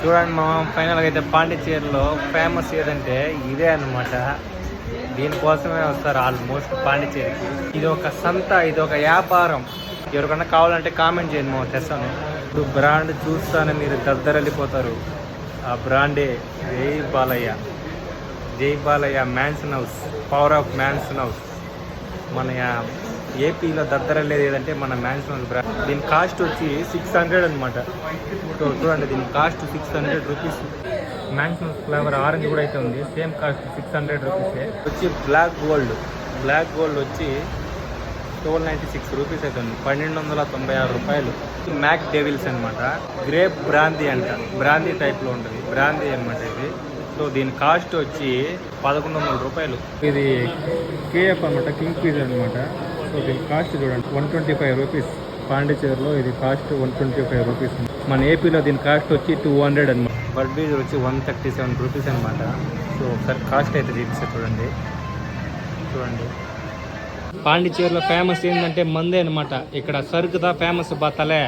చూడండి మా ఫైనల్గా అయితే పాండిచ్చేరిలో ఫేమస్ ఏదంటే ఇదే అన్నమాట. దీనికోసమే వస్తారు ఆల్మోస్ట్ పాండిచ్చేరికి. ఇది ఒక సంత, ఇది ఒక వ్యాపారం. ఎవరికన్నా కావాలంటే కామెంట్ చేయండి, మా తెస్తాను. ఇప్పుడు బ్రాండ్ చూస్తానే మీరు దద్దరెళ్ళిపోతారు. ఆ బ్రాండే జై బాలయ్య. జై Balayya mansion house, power of mansion house. మన ఏపీలో దద్దరలేదు ఏదంటే మన మ్యాన్సన్ హౌస్ బ్రాండ్. దీని కాస్ట్ వచ్చి 600 అనమాట. చూడండి, దీని cost 600 rupees. Mansion house flavour orange కూడా అయితే ఉంది, సేమ్ కాస్ట్ 600 రూపీసే. వచ్చి బ్లాక్ గోల్డ్ వచ్చి 1296 రూపీస్ అవుతుంది, 1296 రూపాయలు. మ్యాక్ డెవిల్స్ అనమాట, గ్రేప్ బ్రాందీ అంట, బ్రాందీ టైప్లో ఉంటుంది, బ్రాందీ అనమాట ఇది. సో దీని కాస్ట్ వచ్చి 1100 రూపాయలు. ఇది కేఎఫ్ అనమాట, కింగ్ పీజ్ అనమాట. సో దీని కాస్ట్ చూడండి 125 రూపీస్. పాండిచేరిలో ఇది కాస్ట్ 125 రూపీస్. మన ఏపీలో దీని కాస్ట్ వచ్చి 200 అనమాట. బర్బీజర్ వచ్చి 137 రూపీస్ అనమాట. సో ఒకసారి కాస్ట్ అయితే చూపిస్తే చూడండి. పాండిచేరిలో ఫేమస్ ఏంటంటే మందే అనమాట. ఇక్కడ సరుకుదా ఫేమస్ బతలే.